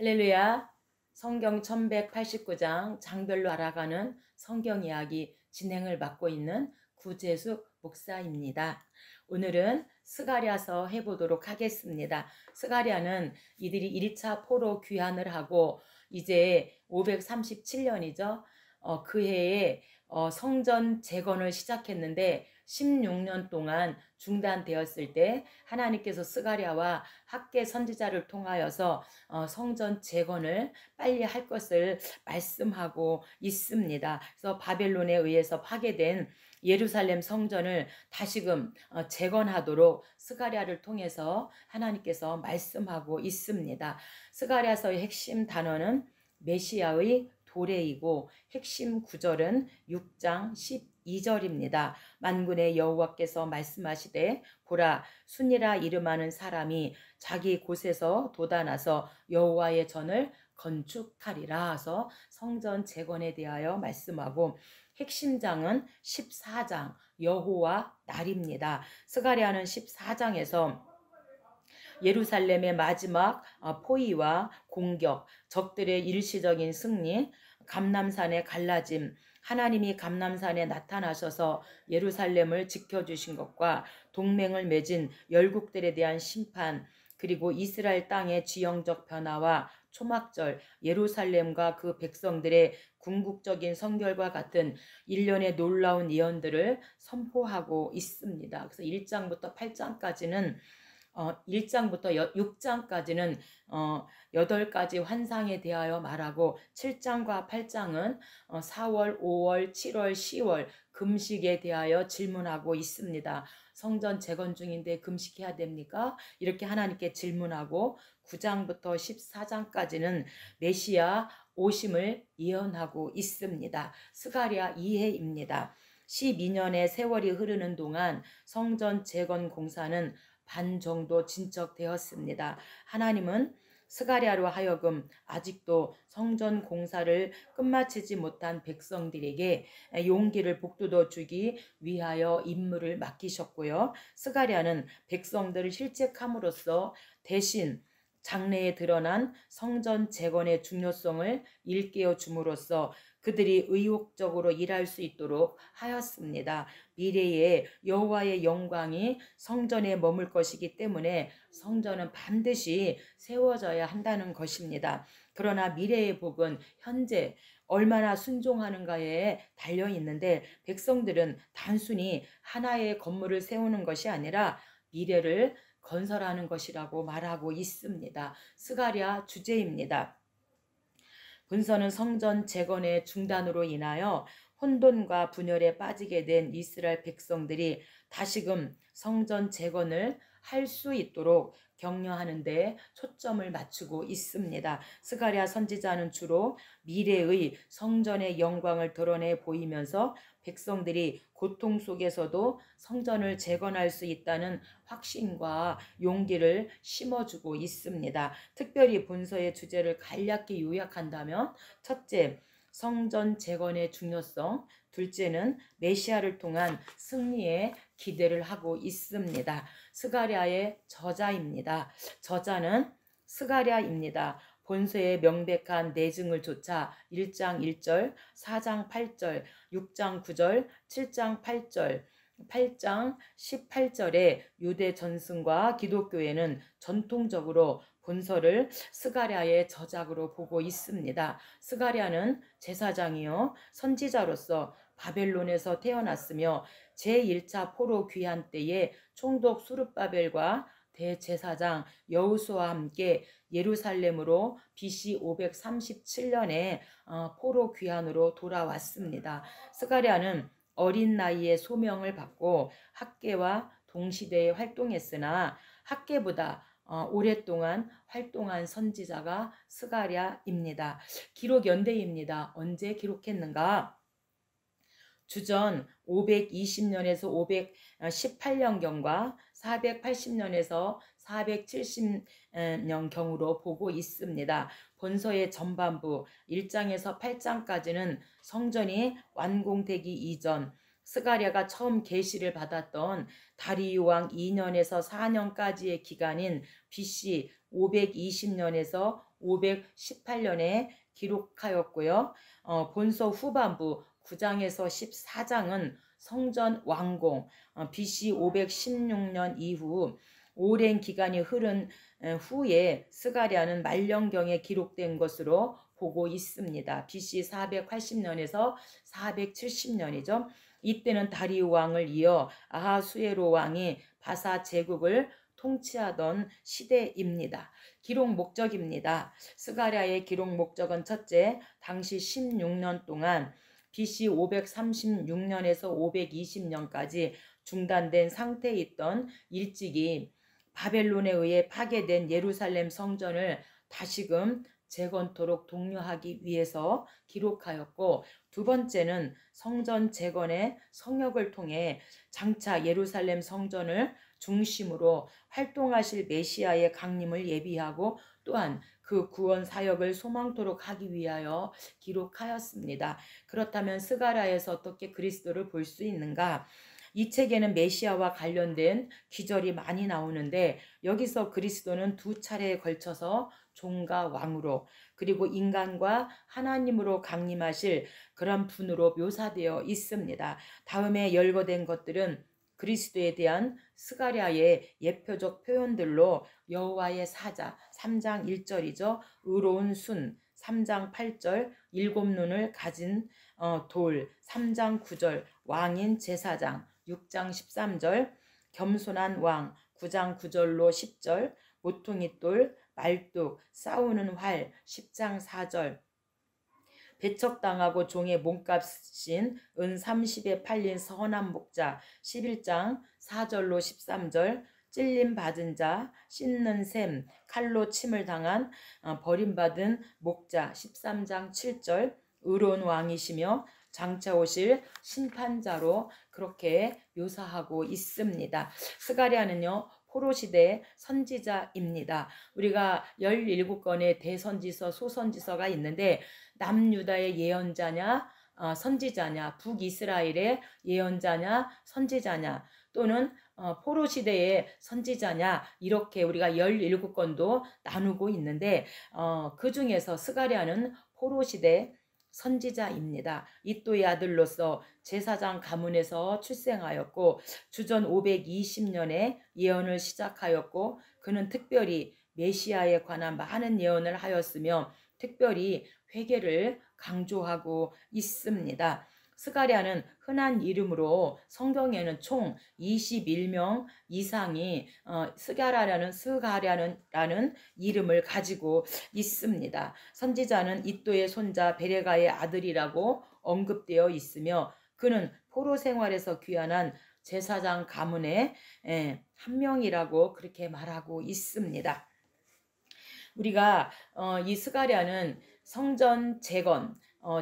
할렐루야. 성경 1189장 장별로 알아가는 성경 이야기 진행을 맡고 있는 구재숙 목사입니다. 오늘은 스가랴서 해보도록 하겠습니다. 스가랴는 이들이 1차 포로 귀환을 하고 이제 537년이죠. 그 해에 성전 재건을 시작했는데 16년 동안 중단되었을 때 하나님께서 스가랴와 학개 선지자를 통하여서 성전 재건을 빨리 할 것을 말씀하고 있습니다. 그래서 바벨론에 의해서 파괴된 예루살렘 성전을 다시금 재건하도록 스가랴를 통해서 하나님께서 말씀하고 있습니다. 스가랴서의 핵심 단어는 메시아의 도래이고 핵심 구절은 6장 12절입니다. 만군의 여호와께서 말씀하시되 보라 순이라 이름하는 사람이 자기 곳에서 돋아나서 여호와의 전을 건축하리라 하서 성전 재건에 대하여 말씀하고 핵심장은 14장 여호와 날입니다. 스가랴는 14장에서 예루살렘의 마지막 포위와 공격, 적들의 일시적인 승리, 감람산의 갈라짐, 하나님이 감람산에 나타나셔서 예루살렘을 지켜주신 것과 동맹을 맺은 열국들에 대한 심판, 그리고 이스라엘 땅의 지형적 변화와 초막절, 예루살렘과 그 백성들의 궁극적인 성결과 같은 일련의 놀라운 예언들을 선포하고 있습니다. 그래서 1장부터 8장까지는 1장부터 6장까지는 8가지 환상에 대하여 말하고 7장과 8장은 4월, 5월, 7월, 10월 금식에 대하여 질문하고 있습니다. 성전 재건 중인데 금식해야 됩니까? 이렇게 하나님께 질문하고 9장부터 14장까지는 메시아 오심을 예언하고 있습니다. 스가랴 2해입니다. 12년의 세월이 흐르는 동안 성전 재건 공사는 반 정도 진척되었습니다. 하나님은 스가랴로 하여금 아직도 성전 공사를 끝마치지 못한 백성들에게 용기를 북돋워 주기 위하여 임무를 맡기셨고요. 스가랴는 백성들을 실책함으로써 대신 장래에 드러난 성전 재건의 중요성을 일깨워 줌으로써 그들이 의욕적으로 일할 수 있도록 하였습니다. 미래에 여호와의 영광이 성전에 머물 것이기 때문에 성전은 반드시 세워져야 한다는 것입니다. 그러나 미래의 복은 현재 얼마나 순종하는가에 달려 있는데 백성들은 단순히 하나의 건물을 세우는 것이 아니라 미래를 건설하는 것이라고 말하고 있습니다. 스가랴 주제입니다. 본서는 성전 재건의 중단으로 인하여 혼돈과 분열에 빠지게 된 이스라엘 백성들이 다시금 성전 재건을 할 수 있도록 격려하는 데 초점을 맞추고 있습니다. 스가랴 선지자는 주로 미래의 성전의 영광을 드러내 보이면서 백성들이 고통 속에서도 성전을 재건할 수 있다는 확신과 용기를 심어주고 있습니다. 특별히 본서의 주제를 간략히 요약한다면 첫째, 성전 재건의 중요성, 둘째는 메시아를 통한 승리에 기대를 하고 있습니다. 스가랴의 저자입니다. 저자는 스가랴입니다. 본서의 명백한 내증을 조차 1장 1절, 4장 8절, 6장 9절, 7장 8절, 8장 18절에 유대 전승과 기독교회는 전통적으로 본서를 스가랴의 저작으로 보고 있습니다. 스가랴는 제사장이요 선지자로서 바벨론에서 태어났으며 제1차 포로 귀환 때에 총독 수룹바벨과 대제사장 여호수아와 함께 예루살렘으로 BC 537년에 포로 귀환으로 돌아왔습니다. 스가랴는 어린 나이에 소명을 받고 학계와 동시대에 활동했으나 학계보다 오랫동안 활동한 선지자가 스가랴입니다. 기록 연대입니다. 언제 기록했는가? 주전 520년에서 518년경과 480년에서 470년경으로 보고 있습니다. 본서의 전반부 1장에서 8장까지는 성전이 완공되기 이전 스가랴가 처음 계시를 받았던 다리우 왕 2년에서 4년까지의 기간인 BC 520년에서 518년에 기록하였고요. 본서 후반부 9장에서 14장은 성전 완공, BC 516년 이후 오랜 기간이 흐른 후에 스가랴는 말년경에 기록된 것으로 보고 있습니다. BC 480년에서 470년이죠. 이때는 다리우 왕을 이어 아하수에로 왕이 바사 제국을 통치하던 시대입니다. 기록 목적입니다. 스가랴의 기록 목적은 첫째, 당시 16년 동안 BC 536년에서 520년까지 중단된 상태에 있던 일찍이 바벨론에 의해 파괴된 예루살렘 성전을 다시금 재건토록 독려하기 위해서 기록하였고, 두 번째는 성전 재건의 성역을 통해 장차 예루살렘 성전을 중심으로 활동하실 메시아의 강림을 예비하고 또한 그 구원 사역을 소망토록 하기 위하여 기록하였습니다. 그렇다면 스가랴에서 어떻게 그리스도를 볼 수 있는가? 이 책에는 메시아와 관련된 기절이 많이 나오는데 여기서 그리스도는 두 차례에 걸쳐서 종과 왕으로 그리고 인간과 하나님으로 강림하실 그런 분으로 묘사되어 있습니다. 다음에 열거된 것들은 그리스도에 대한 스가랴의 예표적 표현들로 여호와의 사자 3장 1절이죠. 의로운 순 3장 8절, 일곱 눈을 가진 돌 3장 9절, 왕인 제사장 6장 13절, 겸손한 왕 9장 9절로 10절, 모퉁이돌, 말뚝, 싸우는 활 10장 4절, 배척당하고 종의 몸값인 은 30에 팔린 선한 목자 11장 4절로 13절, 찔림 받은 자, 씻는 셈, 칼로 침을 당한 버림받은 목자 13장 7절, 의로운 왕이시며 장차 오실 심판자로 그렇게 묘사하고 있습니다. 스가랴는요 포로시대 선지자입니다. 우리가 17권의 대선지서 소선지서가 있는데 남유다의 예언자냐 선지자냐, 북이스라엘의 예언자냐 선지자냐, 또는 포로시대의 선지자냐, 이렇게 우리가 17권도 나누고 있는데 그 중에서 스가랴는 포로시대 선지자입니다. 이또의 아들로서 제사장 가문에서 출생하였고 주전 520년에 예언을 시작하였고 그는 특별히 메시아에 관한 많은 예언을 하였으며 특별히 회개를 강조하고 있습니다. 스가랴는 흔한 이름으로 성경에는 총 21명 이상이 스가랴라는 이름을 가지고 있습니다. 선지자는 이또의 손자 베레가의 아들이라고 언급되어 있으며 그는 포로 생활에서 귀환한 제사장 가문의 한 명이라고 그렇게 말하고 있습니다. 우리가 이 스가랴는 성전 재건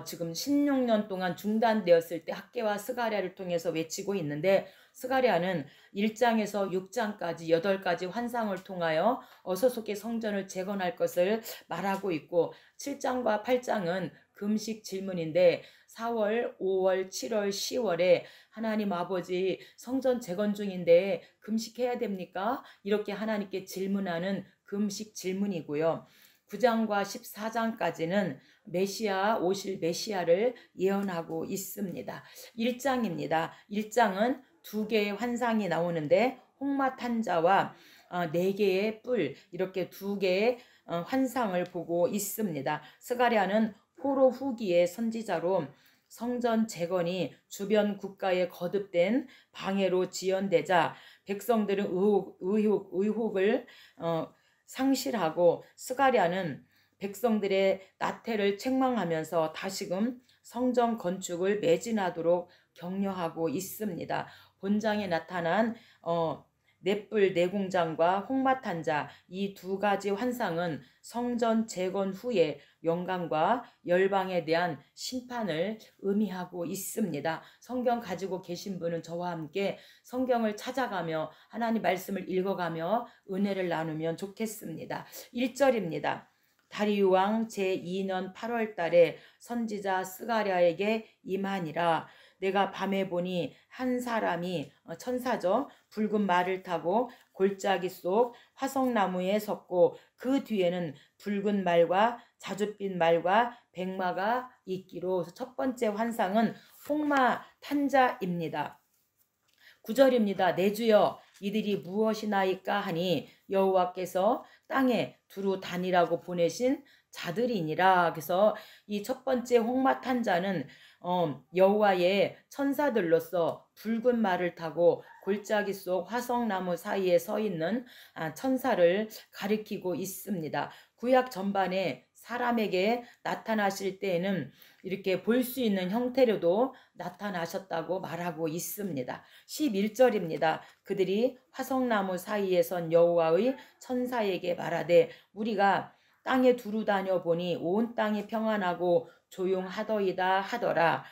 지금 16년 동안 중단되었을 때 학개와 스가랴를 통해서 외치고 있는데 스가랴는 1장에서 6장까지 8가지 환상을 통하여 어서속히 성전을 재건할 것을 말하고 있고 7장과 8장은 금식 질문인데 4월, 5월, 7월, 10월에 하나님 아버지 성전 재건 중인데 금식해야 됩니까? 이렇게 하나님께 질문하는 금식 질문이고요. 9장과 14장까지는 메시아 오실 메시아를 예언하고 있습니다. 1장입니다. 1장은 2개의 환상이 나오는데 홍마탄 자와 4개의 뿔 이렇게 2개의 환상을 보고 있습니다. 스가랴는 포로 후기의 선지자로 성전 재건이 주변 국가에 거듭된 방해로 지연되자 백성들은 의혹을 상실하고 스가랴는 백성들의 나태를 책망하면서 다시금 성전 건축을 매진하도록 격려하고 있습니다. 본장에 나타난 넷불 내공장과 홍마탄자 이 2가지 환상은 성전 재건 후에 영광과 열방에 대한 심판을 의미하고 있습니다. 성경 가지고 계신 분은 저와 함께 성경을 찾아가며 하나님 말씀을 읽어가며 은혜를 나누면 좋겠습니다. 1절입니다. 다리우 왕 제2년 8월 달에 선지자 스가랴에게 임하니라. 내가 밤에 보니 한 사람이 천사죠. 붉은 말을 타고 골짜기 속 화석나무에 섰고 그 뒤에는 붉은 말과 자줏빛 말과 백마가 있기로. 첫 번째 환상은 홍마 탄자입니다. 9절입니다. 내 주여 이들이 무엇이나이까 하니 여호와께서 땅에 두루 다니라고 보내신 자들이니라. 그래서 이 첫 번째 홍마탄 자는 여호와의 천사들로서 붉은 말을 타고 골짜기 속 화석나무 사이에 서 있는 천사를 가리키고 있습니다. 구약 전반에 사람에게 나타나실 때에는 이렇게 볼 수 있는 형태로도 나타나셨다고 말하고 있습니다. 11절입니다. 그들이 화석나무 사이에 선 여호와의 천사에게 말하되 우리가 땅에 두루 다녀 보니 온 땅이 평안하고 조용하더이다 하더라.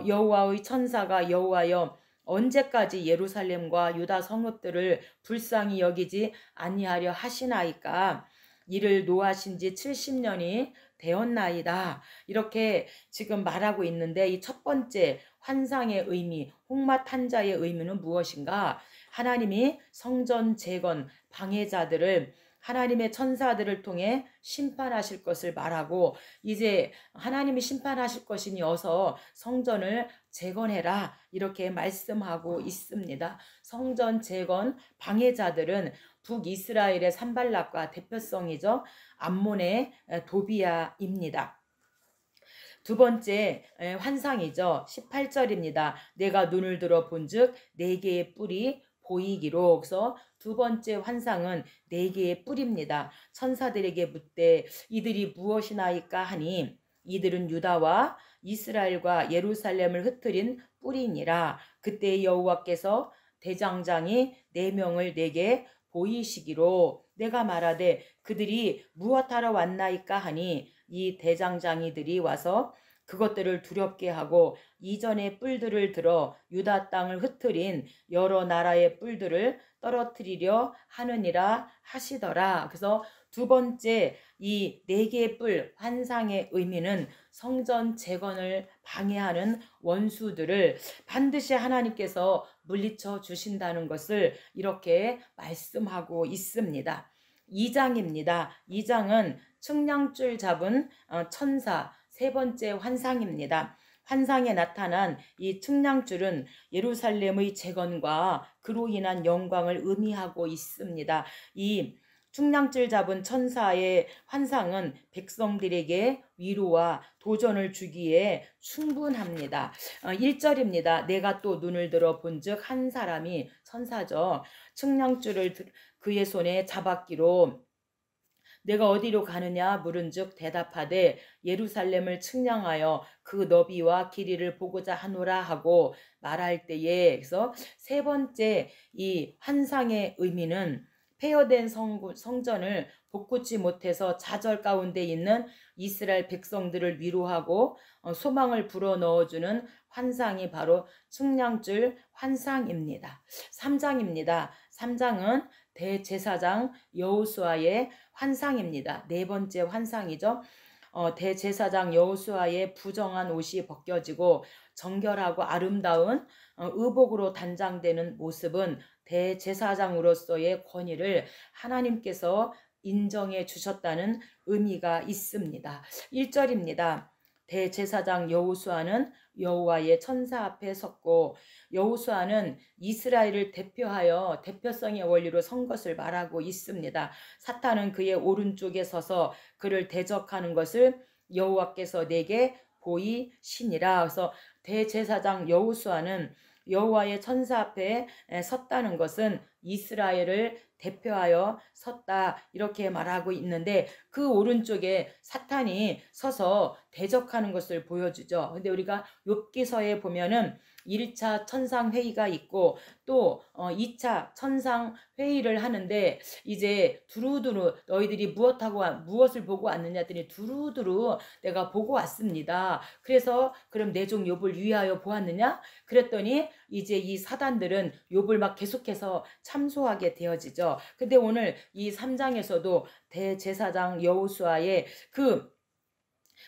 여호와의 천사가 여호와여 언제까지 예루살렘과 유다 성읍들을 불쌍히 여기지 아니하려 하시나이까. 이를 노하신 지 70년이 되었나이다. 이렇게 지금 말하고 있는데 이 첫 번째 환상의 의미, 홍마탄자의 의미는 무엇인가? 하나님이 성전 재건 방해자들을 하나님의 천사들을 통해 심판하실 것을 말하고 이제 하나님이 심판하실 것이니 어서 성전을 재건해라 이렇게 말씀하고 있습니다. 성전 재건 방해자들은 북이스라엘의 산발락과 대표성이죠. 암몬의 도비아입니다. 두 번째 환상이죠. 18절입니다. 내가 눈을 들어 본즉 네 개의 뿔이 보이기로. 그래서 두 번째 환상은 네 개의 뿔입니다. 천사들에게 묻되 이들이 무엇이나이까 하니 이들은 유다와 이스라엘과 예루살렘을 흩트린 뿔이니라. 그때 여호와께서 대장장이 4명을 내게 보이시기로. 내가 말하되 그들이 무엇하러 왔나이까 하니 이 대장장이들이 와서 그것들을 두렵게 하고 이전의 뿔들을 들어 유다 땅을 흩트린 여러 나라의 뿔들을 떨어뜨리려 하느니라 하시더라. 그래서 두 번째 이 4개의 뿔 환상의 의미는 성전 재건을 방해하는 원수들을 반드시 하나님께서 물리쳐 주신다는 것을 이렇게 말씀하고 있습니다. 2장입니다. 2장은 측량줄 잡은 천사 세 번째 환상입니다. 환상에 나타난 이 측량줄은 예루살렘의 재건과 그로 인한 영광을 의미하고 있습니다. 이 측량줄 잡은 천사의 환상은 백성들에게 위로와 도전을 주기에 충분합니다. 1절입니다. 내가 또 눈을 들어 본즉 한 사람이 천사죠. 측량줄을 그의 손에 잡았기로 내가 어디로 가느냐 물은즉 대답하되 예루살렘을 측량하여 그 너비와 길이를 보고자 하노라 하고 말할 때에. 그래서 세 번째 이 환상의 의미는 폐허된 성전을 복구치 못해서 좌절 가운데 있는 이스라엘 백성들을 위로하고 소망을 불어넣어주는 환상이 바로 측량줄 환상입니다. 3장입니다. 3장은 대제사장 여호수아의 환상입니다. 네 번째 환상이죠. 대제사장 여호수아의 부정한 옷이 벗겨지고 정결하고 아름다운 의복으로 단장되는 모습은 대제사장으로서의 권위를 하나님께서 인정해 주셨다는 의미가 있습니다. 1절입니다. 대제사장 여호수아는 여호와의 천사 앞에 섰고 여호수아는 이스라엘을 대표하여 대표성의 원리로 선 것을 말하고 있습니다. 사탄은 그의 오른쪽에 서서 그를 대적하는 것을 여호와께서 내게 보이시니라. 그래서 대제사장 여호수아는 여호와의 천사 앞에 섰다는 것은 이스라엘을 대표하여 섰다 이렇게 말하고 있는데 그 오른쪽에 사탄이 서서 대적하는 것을 보여주죠. 근데 우리가 욥기서에 보면은 1차 천상회의가 있고 또 2차 천상회의를 하는데 이제 두루두루 너희들이 무엇을 보고 왔느냐 했더니 두루두루 내가 보고 왔습니다. 그래서 그럼 내 종 욥을 위하여 보았느냐? 그랬더니 이제 이 사단들은 욥을 막 계속해서 참소하게 되어지죠. 근데 오늘 이 3장에서도 대제사장 여호수아의 그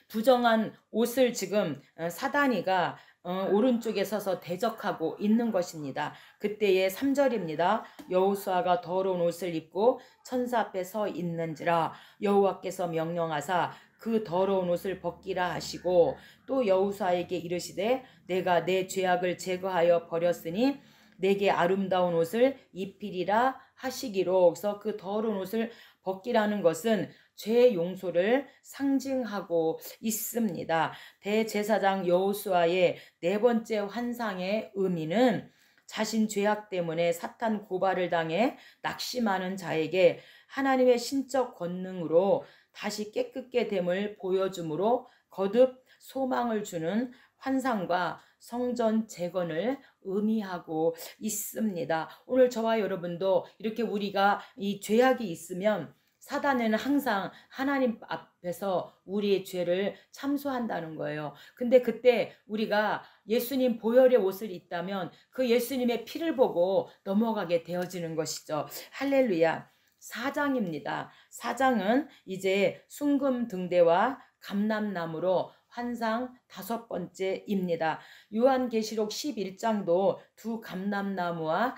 부정한 옷을 지금 사단이가 오른쪽에 서서 대적하고 있는 것입니다. 그때의 3절입니다. 여호수아가 더러운 옷을 입고 천사 앞에 서 있는지라 여호와께서 명령하사 그 더러운 옷을 벗기라 하시고 또 여호수아에게 이르시되 내가 내 죄악을 제거하여 버렸으니 내게 아름다운 옷을 입히리라 하시기로. 그래서 그 더러운 옷을 벗기라는 것은 죄 용서를 상징하고 있습니다. 대제사장 여호수아의 네 번째 환상의 의미는 자신 죄악 때문에 사탄 고발을 당해 낙심하는 자에게 하나님의 신적 권능으로 다시 깨끗게 됨을 보여주므로 거듭 소망을 주는 환상과 성전 재건을 의미하고 있습니다. 오늘 저와 여러분도 이렇게 우리가 이 죄악이 있으면 사단은 항상 하나님 앞에서 우리의 죄를 참소한다는 거예요. 근데 그때 우리가 예수님 보혈의 옷을 입다면 그 예수님의 피를 보고 넘어가게 되어지는 것이죠. 할렐루야. 4장입니다. 4장은 이제 순금 등대와 감람나무로 환상 5번째입니다. 요한계시록 11장도 두 감람나무와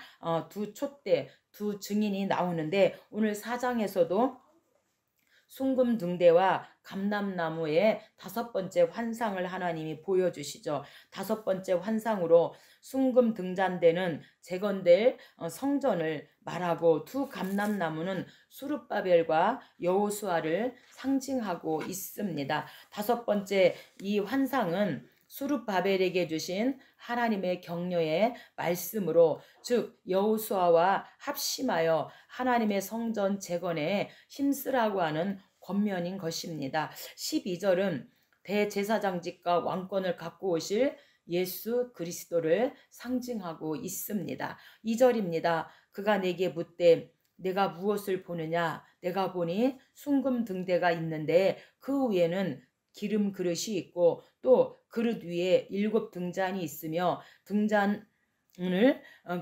두 촛대, 두 증인이 나오는데 오늘 4장에서도 순금 등대와 감람나무의 5번째 환상을 하나님이 보여주시죠. 5번째 환상으로 순금 등잔대는 재건될 성전을 말하고 두 감람나무는 수룹바벨과 여호수아를 상징하고 있습니다. 5번째 이 환상은 수룹바벨에게 주신 하나님의 격려의 말씀으로 즉 여호수아와 합심하여 하나님의 성전 재건에 힘쓰라고 하는 권면인 것입니다. 12절은 대제사장직과 왕권을 갖고 오실 예수 그리스도를 상징하고 있습니다. 2절입니다. 그가 내게 묻되 내가 무엇을 보느냐? 내가 보니 순금 등대가 있는데 그 위에는 기름 그릇이 있고 또 그릇 위에 7 등잔이 있으며 등잔을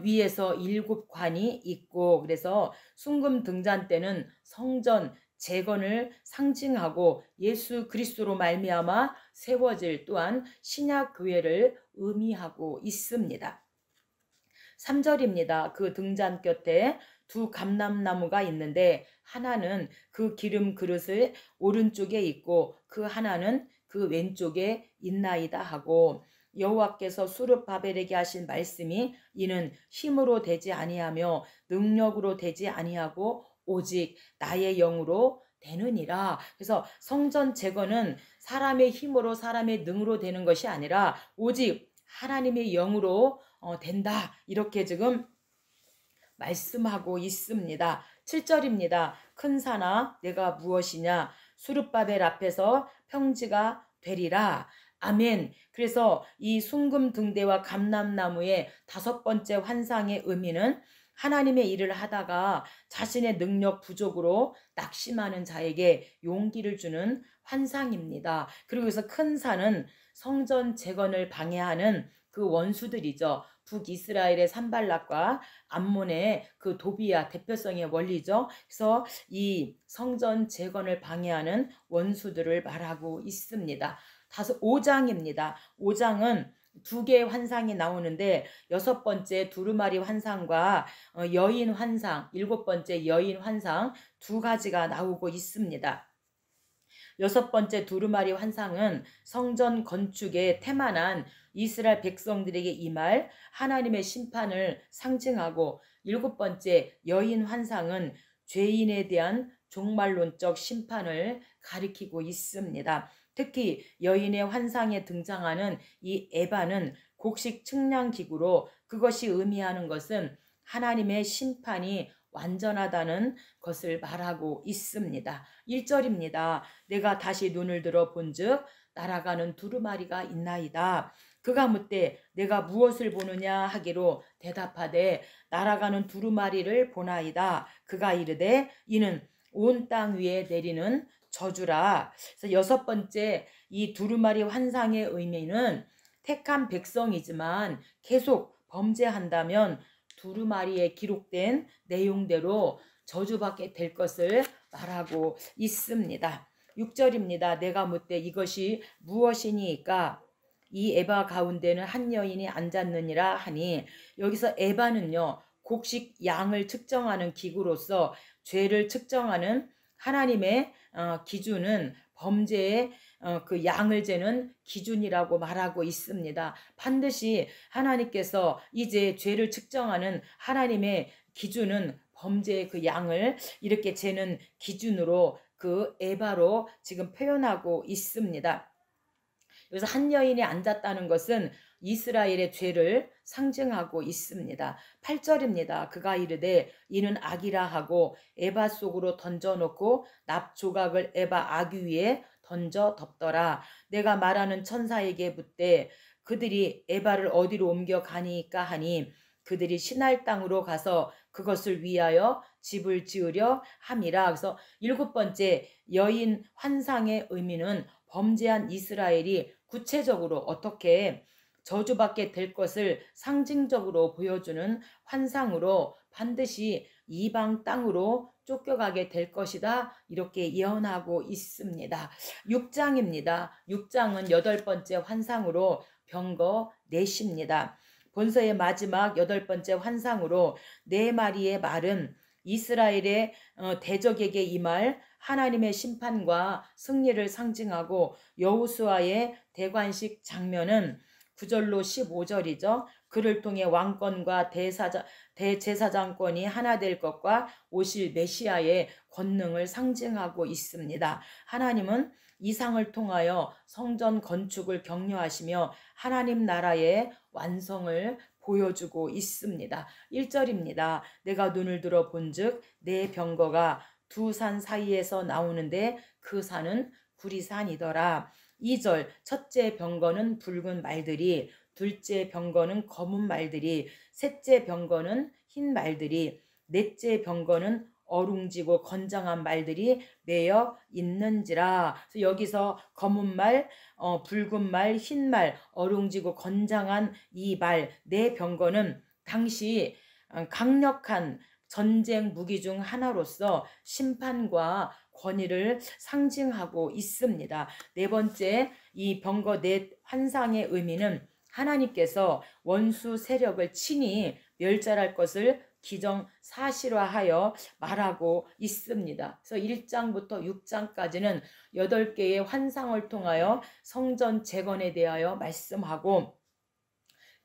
위에서 7 관이 있고 그래서 순금 등잔 때는 성전 재건을 상징하고 예수 그리스도로 말미암아 세워질 또한 신약 교회를 의미하고 있습니다. 3절입니다. 그 등잔 곁에 두 감람나무가 있는데 하나는 그 기름 그릇을 오른쪽에 있고 그 하나는 그 왼쪽에 있나이다 하고 여호와께서 수룹바벨에게 하신 말씀이 이는 힘으로 되지 아니하며 능력으로 되지 아니하고 오직 나의 영으로 되느니라. 그래서 성전 재건은 사람의 힘으로 사람의 능으로 되는 것이 아니라 오직 하나님의 영으로 된다. 이렇게 지금 말씀하고 있습니다. 7절입니다. 큰 산아 내가 무엇이냐? 수룹바벨 앞에서 평지가 되리라. 아멘. 그래서 이 순금 등대와 감람나무의 5번째 환상의 의미는 하나님의 일을 하다가 자신의 능력 부족으로 낙심하는 자에게 용기를 주는 환상입니다. 그리고 그래서 큰 산은 성전 재건을 방해하는 그 원수들이죠. 북이스라엘의 산발락과 암몬의 그 도비야 대표성의 원리죠. 그래서 이 성전 재건을 방해하는 원수들을 말하고 있습니다. 5장입니다. 5장은 2개의 환상이 나오는데 6번째 두루마리 환상과 여인 환상, 7번째 여인 환상 2가지가 나오고 있습니다. 6번째 두루마리 환상은 성전 건축에 태만한 이스라엘 백성들에게 임할 하나님의 심판을 상징하고 7번째 여인 환상은 죄인에 대한 종말론적 심판을 가리키고 있습니다. 특히 여인의 환상에 등장하는 이 에바는 곡식 측량 기구로 그것이 의미하는 것은 하나님의 심판이 완전하다는 것을 말하고 있습니다. 1절입니다. 내가 다시 눈을 들어 본즉 날아가는 두루마리가 있나이다. 그가 묻되 내가 무엇을 보느냐 하기로 대답하되 날아가는 두루마리를 보나이다. 그가 이르되 이는 온 땅 위에 내리는 저주라. 그래서 6번째 이 두루마리 환상의 의미는 택한 백성이지만 계속 범죄한다면 두루마리에 기록된 내용대로 저주받게 될 것을 말하고 있습니다. 6절입니다. 내가 묻되 이것이 무엇이니까? 이 에바 가운데는 한 여인이 앉았느니라 하니, 여기서 에바는요, 곡식 양을 측정하는 기구로서 죄를 측정하는 하나님의 기준은 범죄의 그 양을 재는 기준이라고 말하고 있습니다. 반드시 하나님께서 이제 죄를 측정하는 하나님의 기준은 범죄의 그 양을 이렇게 재는 기준으로 그 에바로 지금 표현하고 있습니다. 여기서 한 여인이 앉았다는 것은 이스라엘의 죄를 상징하고 있습니다. 8절입니다. 그가 이르되 이는 악이라 하고 에바 속으로 던져놓고 납 조각을 에바 아귀 위에 던져 덮더라. 내가 말하는 천사에게 묻되 그들이 에바를 어디로 옮겨 가니까 하니, 그들이 신할 땅으로 가서 그것을 위하여 집을 지으려 함이라. 그래서 7번째 여인 환상의 의미는 범죄한 이스라엘이 구체적으로 어떻게 저주받게 될 것을 상징적으로 보여주는 환상으로 반드시 이방 땅으로 쫓겨가게 될 것이다, 이렇게 예언하고 있습니다. 6장입니다. 6장은 8번째 환상으로 병거 넷입니다. 본서의 마지막 8번째 환상으로 네 마리의 말은 이스라엘의 대적에게 임할 하나님의 심판과 승리를 상징하고, 여호수아의 대관식 장면은 9절로 15절이죠. 그를 통해 왕권과 대제사장권이 하나 될 것과 오실 메시아의 권능을 상징하고 있습니다. 하나님은 이상을 통하여 성전 건축을 격려하시며 하나님 나라의 완성을 보여주고 있습니다. 1절입니다. 내가 눈을 들어 본즉 내 병거가 두 산 사이에서 나오는데 그 산은 구리산이더라. 2절, 첫째 병거는 붉은 말들이, 둘째 병거는 검은 말들이, 셋째 병거는 흰 말들이, 넷째 병거는 어룽지고 건장한 말들이 매여 있는지라. 그래서 여기서 검은 말, 붉은 말, 흰 말, 어룽지고 건장한 이 말, 네 병거는 당시 강력한 전쟁 무기 중 하나로서 심판과 권위를 상징하고 있습니다. 네 번째, 이 병거 넷 환상의 의미는 하나님께서 원수 세력을 친히 멸절할 것을 기정사실화하여 말하고 있습니다. 그래서 1장부터 6장까지는 8개의 환상을 통하여 성전 재건에 대하여 말씀하고,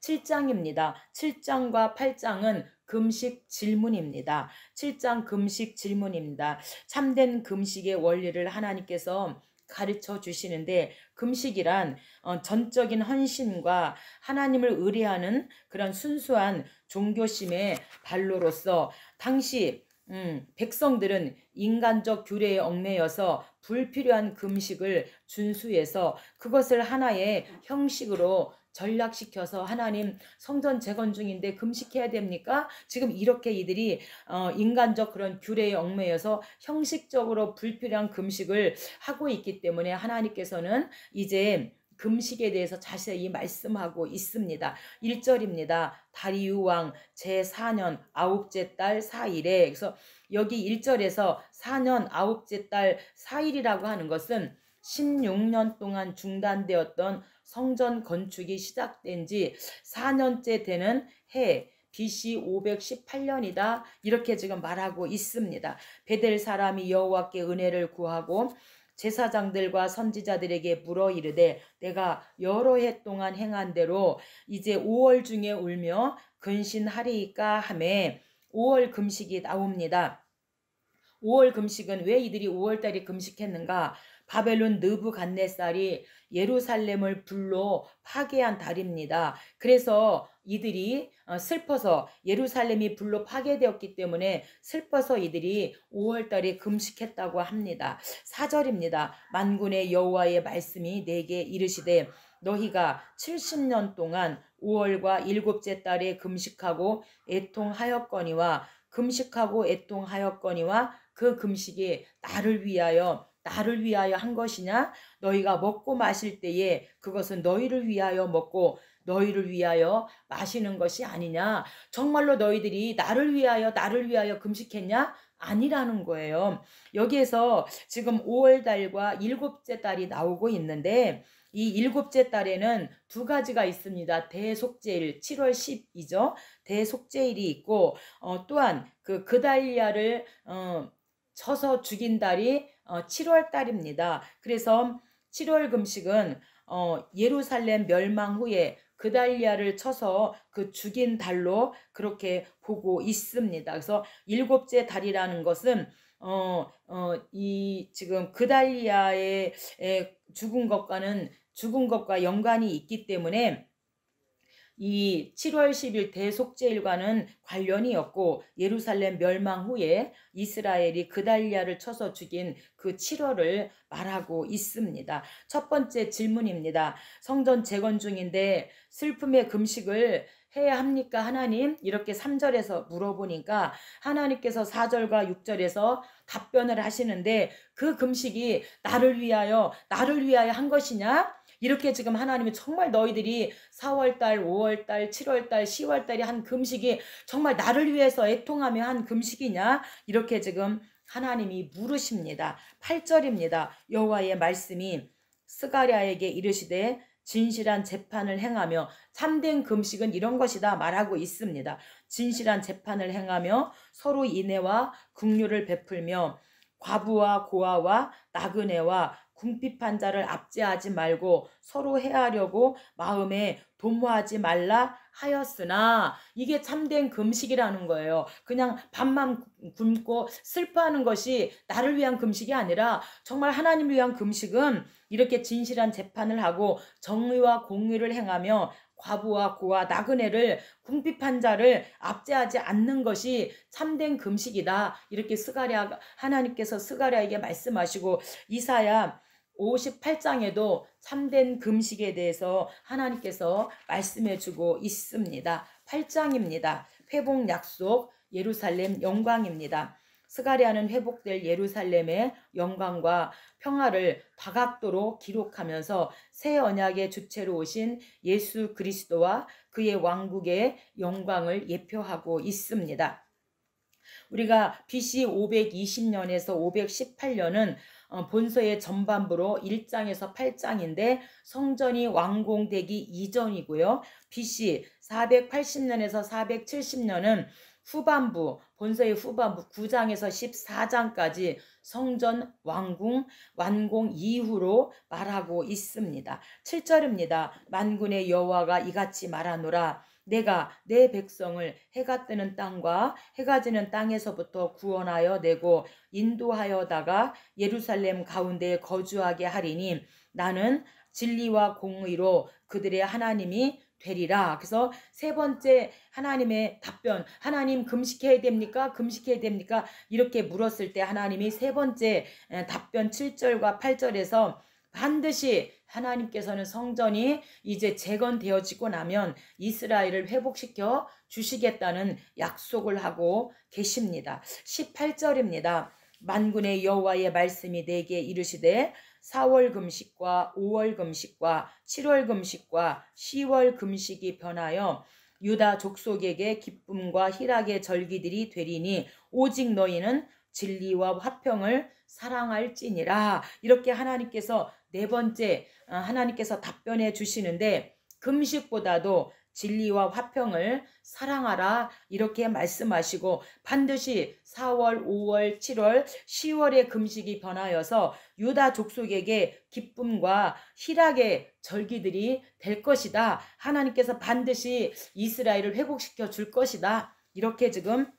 7장입니다. 7장과 8장은 금식 질문입니다. 7장 금식 질문입니다. 참된 금식의 원리를 하나님께서 가르쳐 주시는데, 금식이란 전적인 헌신과 하나님을 의뢰하는 그런 순수한 종교심의 발로로서 당시 백성들은 인간적 규례에 얽매여서 불필요한 금식을 준수해서 그것을 하나의 형식으로 전락시켜서, 하나님 성전 재건 중인데 금식해야 됩니까? 지금 이렇게 이들이 인간적 그런 규례에 얽매여서 형식적으로 불필요한 금식을 하고 있기 때문에 하나님께서는 이제 금식에 대해서 자세히 말씀하고 있습니다. 1절입니다. 다리우 왕 제4년 9째 달 4일에, 그래서 여기 1절에서 4년 9째 달 4일이라고 하는 것은 16년 동안 중단되었던 성전 건축이 시작된 지 4년째 되는 해 BC 518년이다, 이렇게 지금 말하고 있습니다. 베델 사람이 여호와께 은혜를 구하고 제사장들과 선지자들에게 물어 이르되 내가 여러 해 동안 행한 대로 이제 5월 중에 울며 근신하리이까 하매 5월 금식이 나옵니다. 5월 금식은 왜 이들이 5월달에 금식했는가? 바벨론 느부갓네살이 예루살렘을 불로 파괴한 달입니다. 그래서 이들이 슬퍼서, 예루살렘이 불로 파괴되었기 때문에 슬퍼서 이들이 5월달에 금식했다고 합니다. 4절입니다. 만군의 여호와의 말씀이 내게 이르시되 너희가 70년 동안 5월과 7째 달에 금식하고 애통하였거니와, 금식하고 애통하였거니와 그 금식이 나를 위하여 한 것이냐? 너희가 먹고 마실 때에 그것은 너희를 위하여 먹고 너희를 위하여 마시는 것이 아니냐? 정말로 너희들이 나를 위하여 금식했냐? 아니라는 거예요. 여기에서 지금 5월 달과 일곱째 달이 나오고 있는데 이 일곱째 달에는 두 가지가 있습니다. 대속죄일 7월 10이죠. 대속죄일이 있고 또한 그 그달리아를 쳐서 죽인 달이 7월 달입니다. 그래서 7월 금식은 예루살렘 멸망 후에 그달리아를 쳐서 그 죽인 달로 그렇게 보고 있습니다. 그래서 일곱째 달이라는 것은 이 지금 그달리아의 죽은 것과 연관이 있기 때문에 이 7월 10일 대속죄일과는 관련이 없고 예루살렘 멸망 후에 이스라엘이 그달리아를 쳐서 죽인 그 7월을 말하고 있습니다. 첫 번째 질문입니다. 성전 재건 중인데 슬픔의 금식을 해야 합니까 하나님? 이렇게 3절에서 물어보니까 하나님께서 4절과 6절에서 답변을 하시는데 그 금식이 나를 위하여 한 것이냐? 이렇게 지금 하나님이 정말 너희들이 4월달, 5월달, 7월달, 10월달에 한 금식이 정말 나를 위해서 애통하며 한 금식이냐? 이렇게 지금 하나님이 물으십니다. 8절입니다. 여호와의 말씀이 스가랴에게 이르시되 진실한 재판을 행하며 참된 금식은 이런 것이다 말하고 있습니다. 진실한 재판을 행하며 서로 인애와 긍휼을 베풀며 과부와 고아와 나그네와 궁핍한 자를 압제하지 말고 서로 해하려고 마음에 도모하지 말라 하였으나 이게 참된 금식이라는 거예요. 그냥 밥만 굶고 슬퍼하는 것이 나를 위한 금식이 아니라 정말 하나님을 위한 금식은 이렇게 진실한 재판을 하고 정의와 공의를 행하며 과부와 고아 나그네를 궁핍한 자를 압제하지 않는 것이 참된 금식이다. 이렇게 하나님께서 스가랴에게 말씀하시고 이사야 58장에도 참된 금식에 대해서 하나님께서 말씀해 주고 있습니다. 8장입니다. 회복 약속 예루살렘 영광입니다. 스가랴는 회복될 예루살렘의 영광과 평화를 다각도로 기록하면서 새 언약의 주체로 오신 예수 그리스도와 그의 왕국의 영광을 예표하고 있습니다. 우리가 BC 520년에서 518년은 본서의 전반부로 1장에서 8장인데 성전이 완공되기 이전이고요. BC 480년에서 470년은 후반부, 본서의 후반부 9장에서 14장까지 성전 완공 이후로 말하고 있습니다. 7절입니다. 만군의 여호와가 이같이 말하노라. 내가 내 백성을 해가 뜨는 땅과 해가 지는 땅에서부터 구원하여 내고 인도하여다가 예루살렘 가운데 거주하게 하리니 나는 진리와 공의로 그들의 하나님이 되리라. 그래서 세 번째 하나님의 답변, 하나님 금식해야 됩니까? 금식해야 됩니까? 이렇게 물었을 때 하나님이 세 번째 답변 7절과 8절에서 반드시 하나님께서는 성전이 이제 재건되어지고 나면 이스라엘을 회복시켜 주시겠다는 약속을 하고 계십니다. 18절입니다. 만군의 여호와의 말씀이 내게 이르시되 4월 금식과 5월 금식과 7월 금식과 10월 금식이 변하여 유다 족속에게 기쁨과 희락의 절기들이 되리니 오직 너희는 진리와 화평을 사랑할지니라. 이렇게 하나님께서 네 번째 하나님께서 답변해 주시는데 금식보다도 진리와 화평을 사랑하라 이렇게 말씀하시고 반드시 4월, 5월, 7월, 10월의 금식이 변하여서 유다 족속에게 기쁨과 희락의 절기들이 될 것이다. 하나님께서 반드시 이스라엘을 회복시켜 줄 것이다. 이렇게 지금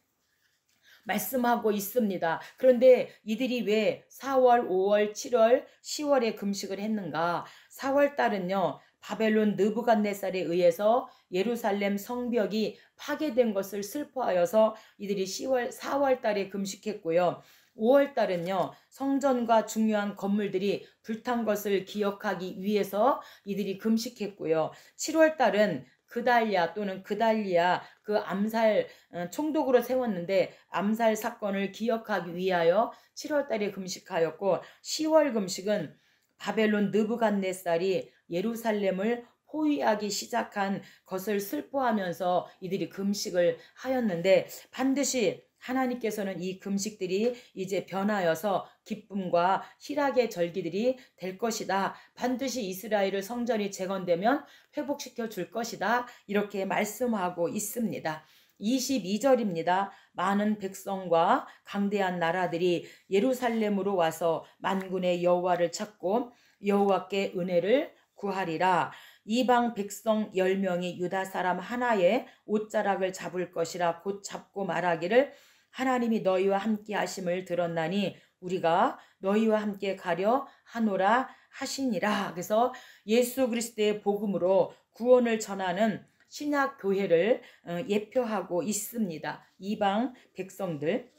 말씀하고 있습니다. 그런데 이들이 왜 4월, 5월, 7월, 10월에 금식을 했는가? 4월 달은요. 바벨론 느부갓네살에 의해서 예루살렘 성벽이 파괴된 것을 슬퍼하여서 이들이 4월 달에 금식했고요. 5월 달은요. 성전과 중요한 건물들이 불탄 것을 기억하기 위해서 이들이 금식했고요. 7월 달은 그달리아 그 암살 총독으로 세웠는데 암살 사건을 기억하기 위하여 7월 달에 금식하였고 10월 금식은 바벨론 느부갓네살이 예루살렘을 포위하기 시작한 것을 슬퍼하면서 이들이 금식을 하였는데 반드시 하나님께서는 이 금식들이 이제 변하여서 기쁨과 희락의 절기들이 될 것이다. 반드시 이스라엘을 성전이 재건되면 회복시켜 줄 것이다. 이렇게 말씀하고 있습니다. 22절입니다. 많은 백성과 강대한 나라들이 예루살렘으로 와서 만군의 여호와를 찾고 여호와께 은혜를 구하리라. 이방 백성 10명이 유다 사람 하나의 옷자락을 잡을 것이라 곧 잡고 말하기를 하나님이 너희와 함께 하심을 들었나니 우리가 너희와 함께 가려 하노라 하시니라. 그래서 예수 그리스도의 복음으로 구원을 전하는 신약 교회를 예표하고 있습니다. 이방 백성들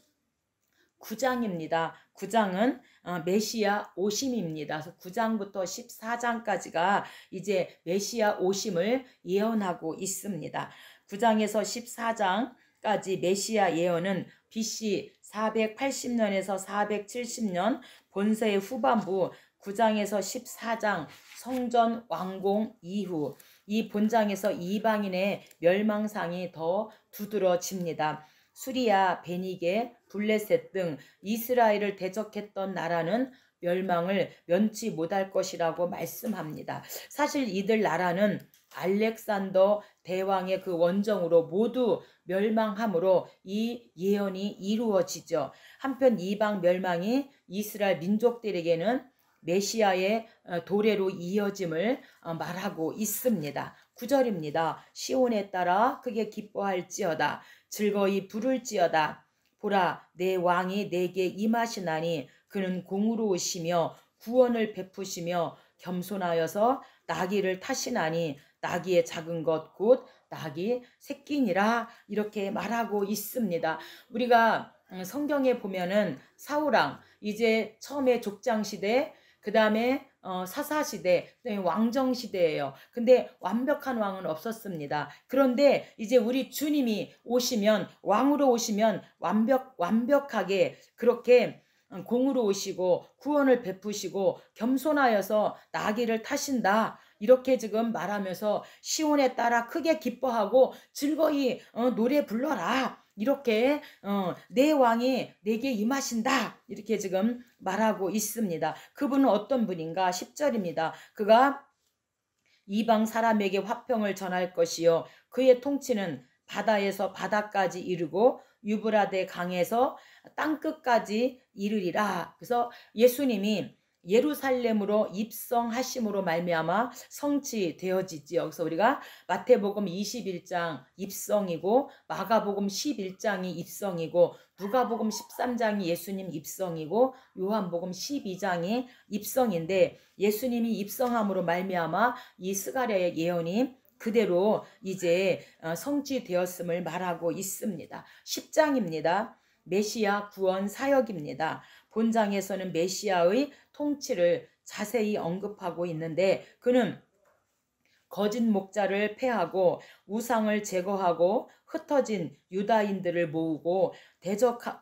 9장입니다. 9장은 메시아 오심입니다. 그래서 9장부터 14장까지가 이제 메시아 오심을 예언하고 있습니다. 9장에서 14장까지 메시아 예언은 BC 480년에서 470년 본세의 후반부 9장에서 14장 성전 완공 이후 이 본장에서 이방인의 멸망상이 더 두드러집니다. 수리아, 베니게, 블레셋 등 이스라엘을 대적했던 나라는 멸망을 면치 못할 것이라고 말씀합니다. 사실 이들 나라는 알렉산더 대왕의 그 원정으로 모두 멸망함으로 이 예언이 이루어지죠. 한편 이방 멸망이 이스라엘 민족들에게는 메시아의 도래로 이어짐을 말하고 있습니다. 9절입니다. 시온에 따라 크게 기뻐할지어다. 즐거이 부를지어다. 보라 내 왕이 내게 임하시나니 그는 공으로 오시며 구원을 베푸시며 겸손하여서 나귀를 타시나니 나귀의 작은 것 곧 나귀 새끼니라 이렇게 말하고 있습니다. 우리가 성경에 보면은 사울왕 이제 처음에 족장시대 그 다음에 사사시대, 왕정시대예요. 근데 완벽한 왕은 없었습니다. 그런데 이제 우리 주님이 오시면 왕으로 오시면 완벽하게 그렇게 공으로 오시고 구원을 베푸시고 겸손하여서 나귀를 타신다. 이렇게 지금 말하면서 시온에 따라 크게 기뻐하고 즐거이 노래 불러라. 이렇게 내 왕이 내게 임하신다. 이렇게 지금 말하고 있습니다. 그분은 어떤 분인가? 10절입니다. 그가 이방 사람에게 화평을 전할 것이요 그의 통치는 바다에서 바다까지 이르고 유브라데 강에서 땅끝까지 이르리라. 그래서 예수님이 예루살렘으로 입성하심으로 말미암아 성취되어지지요. 그래서 우리가 마태복음 21장 입성이고 마가복음 11장이 입성이고 누가복음 13장이 예수님 입성이고 요한복음 12장이 입성인데 예수님이 입성함으로 말미암아 이 스가랴의 예언이 그대로 이제 성취되었음을 말하고 있습니다. 10장입니다. 메시아 구원 사역입니다. 본장에서는 메시아의 통치를 자세히 언급하고 있는데 그는 거짓 목자를 폐하고 우상을 제거하고 흩어진 유다인들을 모으고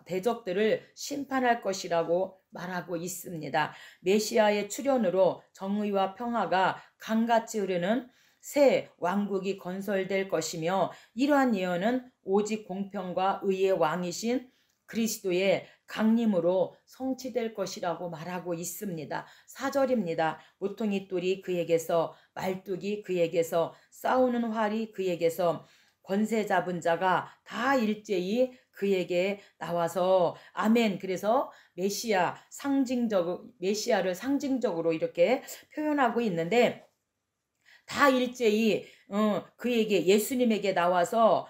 대적들을 심판할 것이라고 말하고 있습니다. 메시아의 출현으로 정의와 평화가 강같이 흐르는 새 왕국이 건설될 것이며 이러한 예언은 오직 공평과 의의 왕이신 그리스도의 강림으로 성취될 것이라고 말하고 있습니다. 4절입니다. 모퉁이 돌이 그에게서 말뚝이 그에게서 싸우는 활이 그에게서 권세 잡은 자가 다 일제히 그에게 나와서 아멘. 그래서 메시아를 상징적으로 이렇게 표현하고 있는데 다 일제히 그에게 예수님에게 나와서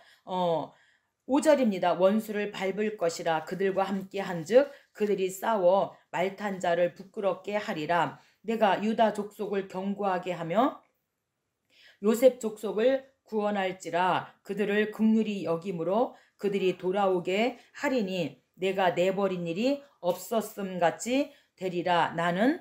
5절입니다. 원수를 밟을 것이라 그들과 함께 한즉 그들이 싸워 말탄 자를 부끄럽게 하리라. 내가 유다 족속을 견고하게 하며 요셉 족속을 구원할지라 그들을 긍휼히 여김으로 그들이 돌아오게 하리니 내가 내버린 일이 없었음 같이 되리라. 나는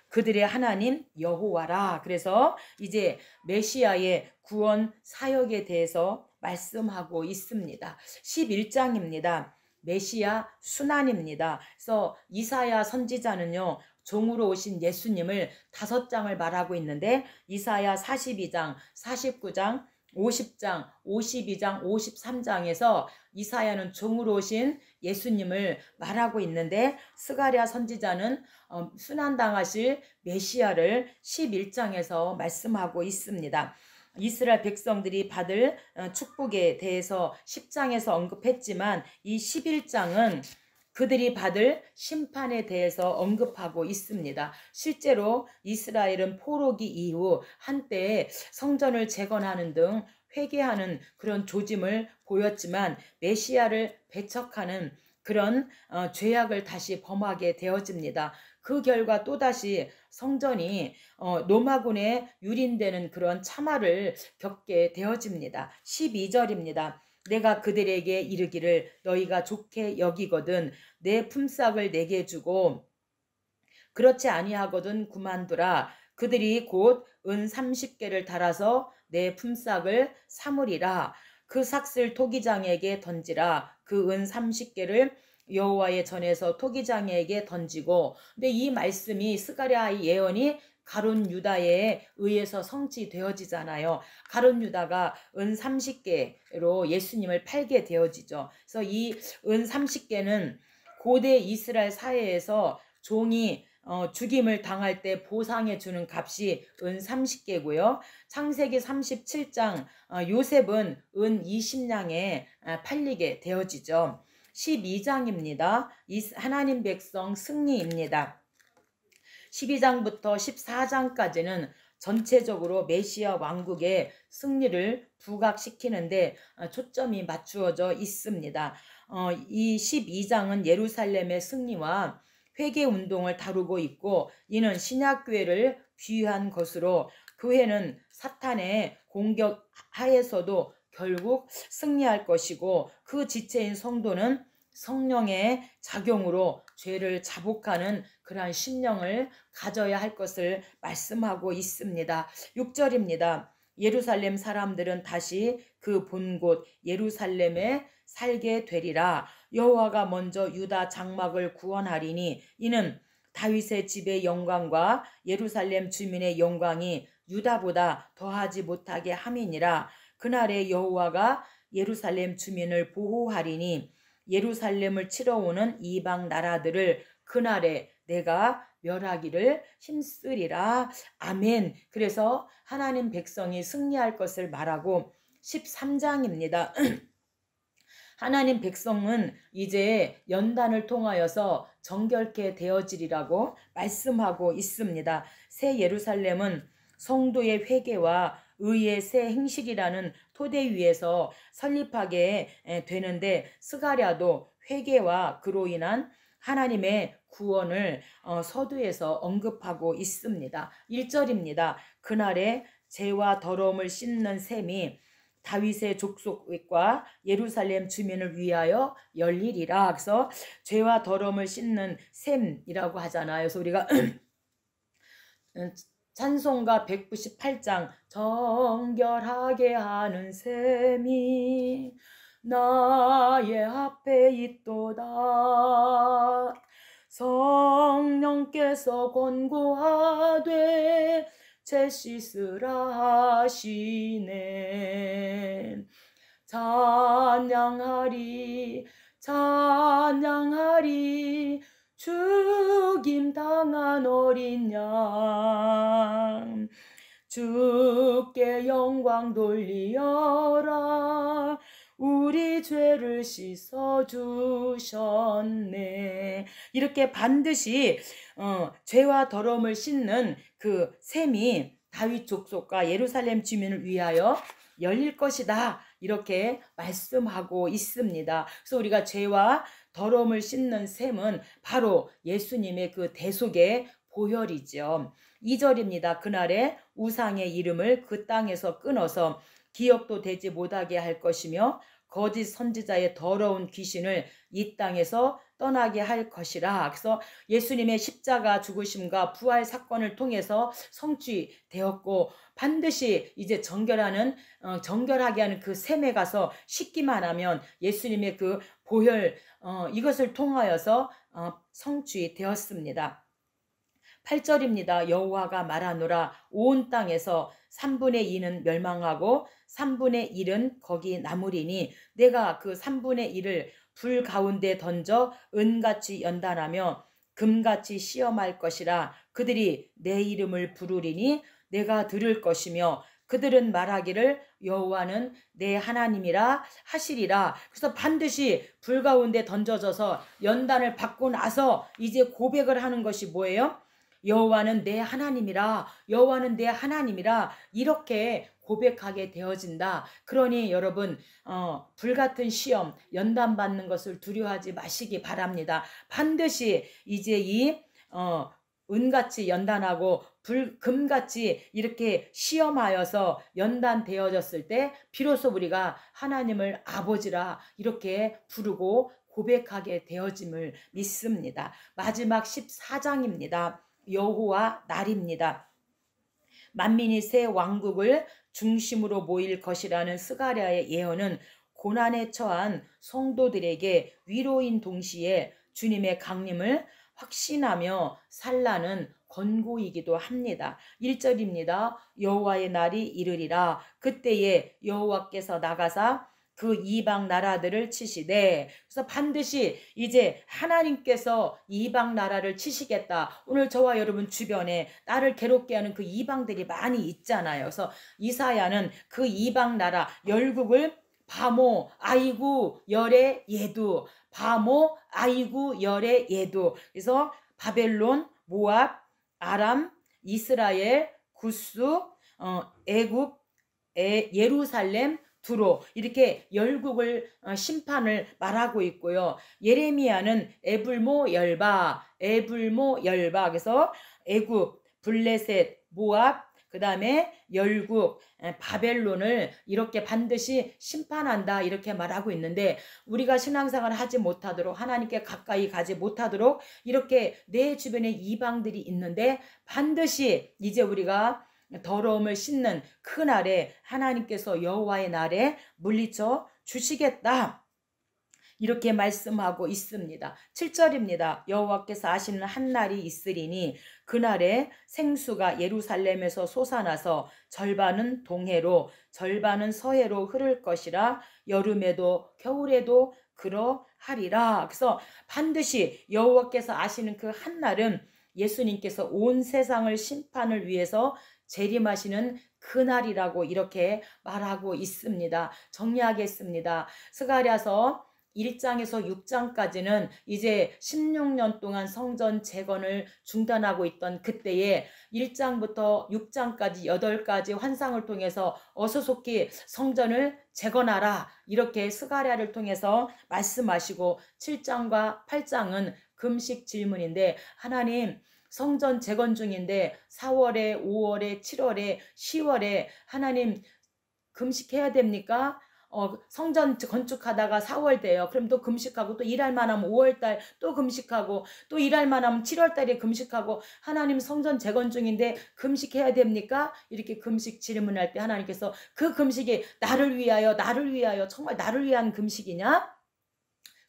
그들의 하나님 여호와라. 그래서 이제 메시아의 구원 사역에 대해서 말씀하고 있습니다. 11장입니다. 메시아 순환입니다. 그래서 이사야 선지자는요. 종으로 오신 예수님을 5장을 말하고 있는데 이사야 42장, 49장, 50장, 52장, 53장에서 이사야는 종으로 오신 예수님을 말하고 있는데, 스가랴 선지자는 순환당하실 메시아를 11장에서 말씀하고 있습니다. 이스라엘 백성들이 받을 축복에 대해서 10장에서 언급했지만 이 11장은 그들이 받을 심판에 대해서 언급하고 있습니다. 실제로 이스라엘은 포로기 이후 한때 성전을 재건하는 등 회개하는 그런 조짐을 보였지만 메시아를 배척하는 그런 죄악을 다시 범하게 되어집니다. 그 결과 또다시 성전이 로마군에 유린되는 그런 참화를 겪게 되어집니다. 12절입니다. 내가 그들에게 이르기를 너희가 좋게 여기거든 내 품삯을 내게 주고 그렇지 아니하거든 그만두라. 그들이 곧 은 30개를 달아서 내 품삯을 삼으리라. 그 삭슬 토기장에게 던지라. 그 은 30개를 여호와의 전에서 토기장에게 던지고. 근데 이 말씀이 스가랴의 예언이 가룟 유다에 의해서 성취되어지잖아요. 가룟 유다가 은 30개로 예수님을 팔게 되어지죠. 그래서 이 은 30개는 고대 이스라엘 사회에서 종이 죽임을 당할 때 보상해 주는 값이 은 30개고요. 창세기 37장 요셉은 은 20냥에 팔리게 되어지죠. 12장입니다. 하나님 백성 승리입니다. 12장부터 14장까지는 전체적으로 메시아 왕국의 승리를 부각시키는데 초점이 맞추어져 있습니다. 이 12장은 예루살렘의 승리와 회개운동을 다루고 있고, 이는 신약교회를 비유한 것으로 교회는 사탄의 공격 하에서도 결국 승리할 것이고, 그 지체인 성도는 성령의 작용으로 죄를 자복하는 그러한 심령을 가져야 할 것을 말씀하고 있습니다. 6절입니다. 예루살렘 사람들은 다시 그 본곳 예루살렘에 살게 되리라. 여호와가 먼저 유다 장막을 구원하리니 이는 다윗의 집의 영광과 예루살렘 주민의 영광이 유다보다 더하지 못하게 함이니라. 그날에 여호와가 예루살렘 주민을 보호하리니 예루살렘을 치러 오는 이방 나라들을 그날에 내가 멸하기를 힘쓰리라. 아멘. 그래서 하나님 백성이 승리할 것을 말하고 13장입니다. 하나님 백성은 이제 연단을 통하여서 정결케 되어지리라고 말씀하고 있습니다. 새 예루살렘은 성도의 회개와 의의 새 행실이라는 토대 위에서 설립하게 되는데, 스가랴도 회개와 그로 인한 하나님의 구원을 서두에서 언급하고 있습니다. 1절입니다. 그날에 죄와 더러움을 씻는 셈이 다윗의 족속과 예루살렘 주민을 위하여 열리리라. 그래서 죄와 더러움을 씻는 셈이라고 하잖아요. 그래서 우리가 찬송가 198장 정결하게 하는 셈이 나의 앞에 있도다. 성령께서 권고하되 죄 씻으라 하시네. 찬양하리 찬양하리 죽임 당한 어린 양 주께 영광 돌리어라. 우리 죄를 씻어주셨네. 이렇게 반드시 죄와 더러움을 씻는 그 셈이 다윗 족속과 예루살렘 주민을 위하여 열릴 것이다. 이렇게 말씀하고 있습니다. 그래서 우리가 죄와 더러움을 씻는 셈은 바로 예수님의 그 대속의 보혈이죠. 2절입니다. 그날에 우상의 이름을 그 땅에서 끊어서 기억도 되지 못하게 할 것이며 거짓 선지자의 더러운 귀신을 이 땅에서 떠나게 할 것이라. 그래서 예수님의 십자가 죽으심과 부활 사건을 통해서 성취되었고, 반드시 이제 정결하게 하는 그 셈에 가서 씻기만 하면 예수님의 그 보혈 이것을 통하여서 성취되었습니다. 8절입니다. 여호와가 말하노라 온 땅에서 3분의 2는 멸망하고 3분의 1은 거기 남으리니 내가 그 3분의 1을 불 가운데 던져 은같이 연단하며 금같이 시험할 것이라. 그들이 내 이름을 부르리니 내가 들을 것이며 그들은 말하기를 여호와는 내 하나님이라 하시리라. 그래서 반드시 불 가운데 던져져서 연단을 받고 나서 이제 고백을 하는 것이 뭐예요? 여호와는 내 하나님이라, 여호와는 내 하나님이라, 이렇게 고백하게 되어진다. 그러니 여러분 불같은 시험, 연단 받는 것을 두려워하지 마시기 바랍니다. 반드시 이제 이 은같이 연단하고 금같이 이렇게 시험하여서 연단되어졌을 때 비로소 우리가 하나님을 아버지라 이렇게 부르고 고백하게 되어짐을 믿습니다. 마지막 14장입니다. 여호와 날입니다. 만민이 새 왕국을 중심으로 모일 것이라는 스가랴의 예언은 고난에 처한 성도들에게 위로인 동시에 주님의 강림을 확신하며 살라는 권고이기도 합니다. 1절입니다. 여호와의 날이 이르리라. 그때에 여호와께서 나가사 그 이방 나라들을 치시되. 그래서 반드시 이제 하나님께서 이방 나라를 치시겠다. 오늘 저와 여러분 주변에 나를 괴롭게 하는 그 이방들이 많이 있잖아요. 그래서 이사야는 그 이방 나라 열국을 바모 아이구 열의 예두, 바모 아이구 열의 예두. 그래서 바벨론, 모압, 아람, 이스라엘, 구스, 애굽, 예루살렘, 두로, 이렇게 열국을 심판을 말하고 있고요. 예레미야는 에불모 열바, 에불모 열바. 그래서 애굽, 블레셋, 모압, 그 다음에 열국, 바벨론을 이렇게 반드시 심판한다 이렇게 말하고 있는데, 우리가 신앙생활을 하지 못하도록, 하나님께 가까이 가지 못하도록 이렇게 내 주변에 이방들이 있는데 반드시 이제 우리가 더러움을 씻는 그 날에 하나님께서 여호와의 날에 물리쳐 주시겠다 이렇게 말씀하고 있습니다. 7절입니다. 여호와께서 아시는 한 날이 있으리니 그날에 생수가 예루살렘에서 솟아나서 절반은 동해로 절반은 서해로 흐를 것이라. 여름에도 겨울에도 그러하리라. 그래서 반드시 여호와께서 아시는 그 한 날은 예수님께서 온 세상을 심판을 위해서 재림하시는 그날이라고 이렇게 말하고 있습니다. 정리하겠습니다. 스가랴서 1장에서 6장까지는 이제 16년 동안 성전 재건을 중단하고 있던 그때에 1장부터 6장까지 8가지 환상을 통해서 어서속히 성전을 재건하라 이렇게 스가랴를 통해서 말씀하시고, 7장과 8장은 금식 질문인데, 하나님 성전 재건 중인데 4월에 5월에 7월에 10월에 하나님 금식해야 됩니까? 성전 건축하다가 4월 돼요. 그럼 또 금식하고, 또 일할만 하면 5월달 또 금식하고, 또 일할만 하면 7월달에 금식하고, 하나님 성전 재건 중인데 금식해야 됩니까? 이렇게 금식 질문할 때 하나님께서 그 금식이 나를 위하여 정말 나를 위한 금식이냐?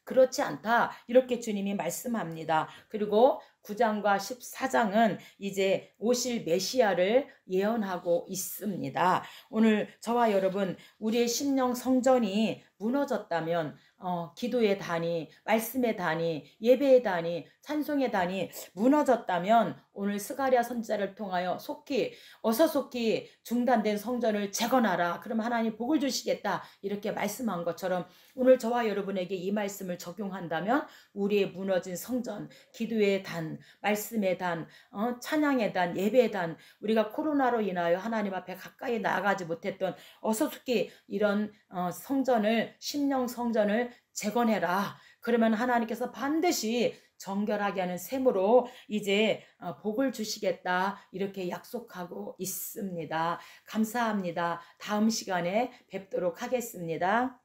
그렇지 않다 이렇게 주님이 말씀합니다. 그리고 9장과 14장은 이제 오실 메시아를 예언하고 있습니다. 오늘 저와 여러분, 우리의 심령 성전이 무너졌다면 기도의 단위, 말씀의 단위, 예배의 단위, 찬송의 단위 무너졌다면 오늘 스가랴 선지자를 통하여 어서 속히 중단된 성전을 재건하라. 그럼 하나님 복을 주시겠다 이렇게 말씀한 것처럼 오늘 저와 여러분에게 이 말씀을 적용한다면 우리의 무너진 성전, 기도의 단, 말씀의 단, 찬양의 단, 예배의 단, 우리가 코로나로 인하여 하나님 앞에 가까이 나아가지 못했던 어서 속히 이런 심령 성전을 재건해라. 그러면 하나님께서 반드시 정결하게 하는 셈으로 이제 복을 주시겠다 이렇게 약속하고 있습니다. 감사합니다. 다음 시간에 뵙도록 하겠습니다.